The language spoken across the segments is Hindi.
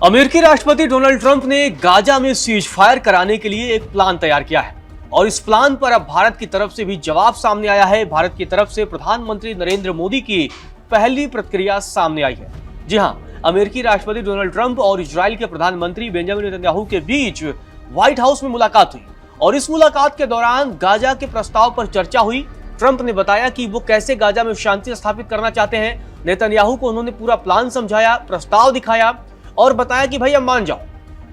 अमेरिकी राष्ट्रपति डोनाल्ड ट्रंप ने गाजा में सीज फायर कराने के लिए एक प्लान तैयार किया है और इस प्लान पर अब भारत की तरफ से भी जवाब सामने आया है। भारत की तरफ से प्रधानमंत्री नरेंद्र मोदी की पहली प्रतिक्रिया सामने आई है। जी हां, अमेरिकी राष्ट्रपति डोनाल्ड ट्रंप और इजराइल के प्रधानमंत्री बेंजामिन नेतन्याहू के बीच व्हाइट हाउस में मुलाकात हुई और इस मुलाकात के दौरान गाजा के प्रस्ताव पर चर्चा हुई। ट्रंप ने बताया कि वो कैसे गाजा में शांति स्थापित करना चाहते हैं। नेतन्याहू को उन्होंने पूरा प्लान समझाया, प्रस्ताव दिखाया और बताया कि भाई अब मान जाओ।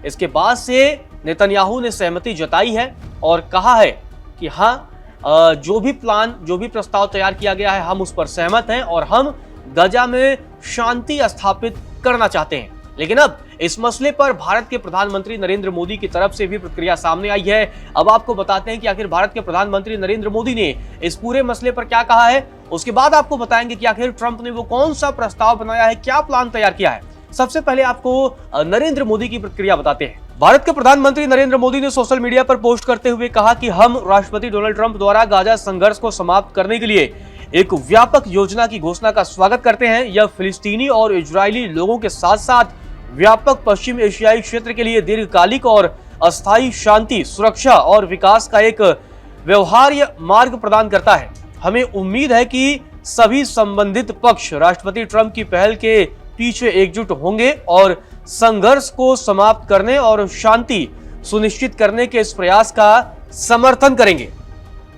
इसके बाद से नेतन्याहू ने सहमति जताई है और कहा है कि हाँ, जो भी प्रस्ताव तैयार किया गया है हम उस पर सहमत हैं और हम गाजा में शांति स्थापित करना चाहते हैं। लेकिन अब इस मसले पर भारत के प्रधानमंत्री नरेंद्र मोदी की तरफ से भी प्रतिक्रिया सामने आई है। अब आपको बताते हैं कि आखिर भारत के प्रधानमंत्री नरेंद्र मोदी ने इस पूरे मसले पर क्या कहा है। उसके बाद आपको बताएंगे कि आखिर ट्रंप ने वो कौन सा प्रस्ताव बनाया है, क्या प्लान तैयार किया है। सबसे पहले आपको नरेंद्र मोदी की प्रतिक्रिया बताते हैं। भारत के प्रधानमंत्री नरेंद्र मोदी ने सोशल मीडिया पर पोस्ट करते हुए कहा कि हम राष्ट्रपति डोनाल्ड ट्रंप द्वारा गाजा संघर्ष को समाप्त करने के लिए एक व्यापक योजना की घोषणा का स्वागत करते हैं। यह फिलिस्तीनी और इजरायली लोगों के साथ साथ व्यापक पश्चिम एशियाई क्षेत्र के लिए दीर्घकालिक और अस्थायी शांति, सुरक्षा और विकास का एक व्यवहार्य मार्ग प्रदान करता है। हमें उम्मीद है कि सभी संबंधित पक्ष राष्ट्रपति ट्रंप की पहल के पीछे एकजुट होंगे और संघर्ष को समाप्त करने और शांति सुनिश्चित करने के इस प्रयास का समर्थन करेंगे।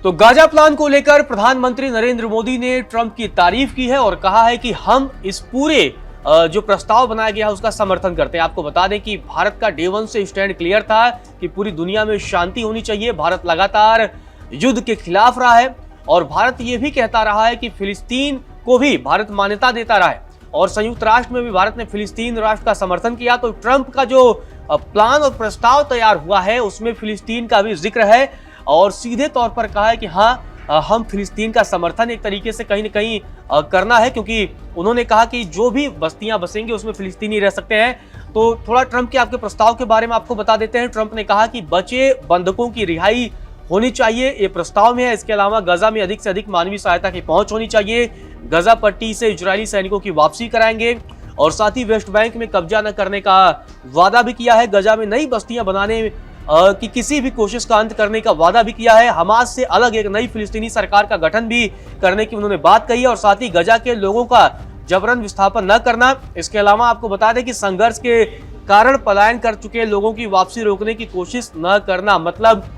तो गाजा प्लान को लेकर प्रधानमंत्री नरेंद्र मोदी ने ट्रंप की तारीफ की है और कहा है कि हम इस पूरे जो प्रस्ताव बनाया गया है उसका समर्थन करते हैं। आपको बता दें कि भारत का डे वन से स्टैंड क्लियर था कि पूरी दुनिया में शांति होनी चाहिए। भारत लगातार युद्ध के खिलाफ रहा है और भारत ये भी कहता रहा है कि फिलिस्तीन को भी भारत मान्यता देता रहा है और संयुक्त राष्ट्र में भी भारत ने फिलिस्तीन राष्ट्र का समर्थन किया। तो ट्रंप का जो प्लान और प्रस्ताव तैयार हुआ है उसमें फिलिस्तीन का भी जिक्र है और सीधे तौर पर कहा है कि हाँ, हम फिलिस्तीन का समर्थन एक तरीके से कहीं न कहीं करना है, क्योंकि उन्होंने कहा कि जो भी बस्तियां बसेंगी उसमें फिलिस्तीनी रह सकते हैं। तो थोड़ा ट्रंप के आपके प्रस्ताव के बारे में आपको बता देते हैं। ट्रंप ने कहा कि बचे बंधकों की रिहाई होनी चाहिए, ये प्रस्ताव में है। इसके अलावा गाजा में अधिक से अधिक मानवीय सहायता की पहुंच होनी चाहिए। गाजा पट्टी से इजरायली सैनिकों की वापसी कराएंगे और साथ ही वेस्ट बैंक में कब्जा न करने का वादा भी किया है। गाजा में नई बस्तियां बनाने की किसी भी कोशिश का अंत करने का वादा भी किया है। हमास से अलग एक नई फिलिस्तीनी सरकार का गठन भी करने की उन्होंने बात कही है और साथ ही गाजा के लोगों का जबरन विस्थापन न करना। इसके अलावा आपको बता दें कि संघर्ष के कारण पलायन कर चुके लोगों की वापसी रोकने की कोशिश न करना, मतलब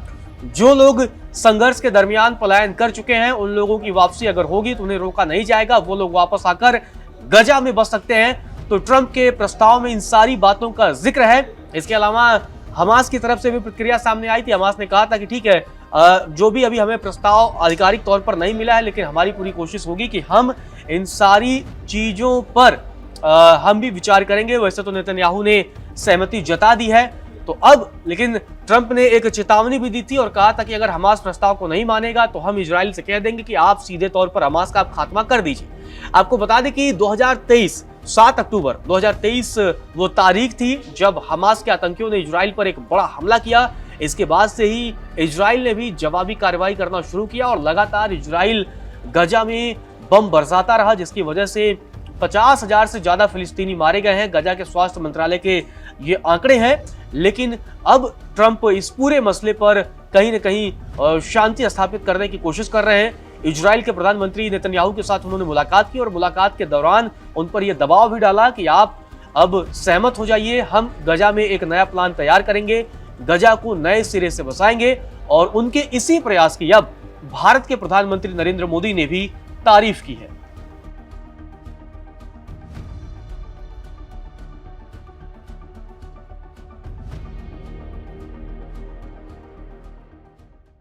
जो लोग संघर्ष के दरमियान पलायन कर चुके हैं उन लोगों की वापसी अगर होगी तो उन्हें रोका नहीं जाएगा, वो लोग वापस आकर गाजा में बस सकते हैं। तो ट्रंप के प्रस्ताव में इन सारी बातों का जिक्र है। इसके अलावा हमास की तरफ से भी प्रतिक्रिया सामने आई थी। हमास ने कहा था कि ठीक है, जो भी अभी हमें प्रस्ताव आधिकारिक तौर पर नहीं मिला है लेकिन हमारी पूरी कोशिश होगी कि हम इन सारी चीजों पर हम भी विचार करेंगे। वैसे तो नेतन्याहू ने सहमति जता दी है। तो अब लेकिन ट्रंप ने एक चेतावनी भी दी थी और कहा था कि अगर हमास प्रस्ताव को नहीं मानेगा तो हम इजराइल से कह देंगे कि आप सीधे तौर पर हमास का खात्मा कर दीजिए। आपको बता दें कि 2023 7 अक्टूबर 2023 वो तारीख थी जब हमास के आतंकियों ने इजराइल पर एक बड़ा हमला किया। इसके बाद से ही इजराइल ने भी जवाबी कार्रवाई करना शुरू किया और लगातार इजराइल गाजा में बम बरसाता रहा, जिसकी वजह से 50,000 से ज्यादा फिलिस्तीनी मारे गए हैं। गाजा के स्वास्थ्य मंत्रालय के ये आंकड़े हैं। लेकिन अब ट्रंप इस पूरे मसले पर कहीं न कहीं शांति स्थापित करने की कोशिश कर रहे हैं। इजराइल के प्रधानमंत्री नेतन्याहू के साथ उन्होंने मुलाकात की और मुलाकात के दौरान उन पर यह दबाव भी डाला कि आप अब सहमत हो जाइए, हम गाजा में एक नया प्लान तैयार करेंगे, गाजा को नए सिरे से बसाएंगे। और उनके इसी प्रयास की अब भारत के प्रधानमंत्री नरेंद्र मोदी ने भी तारीफ की है।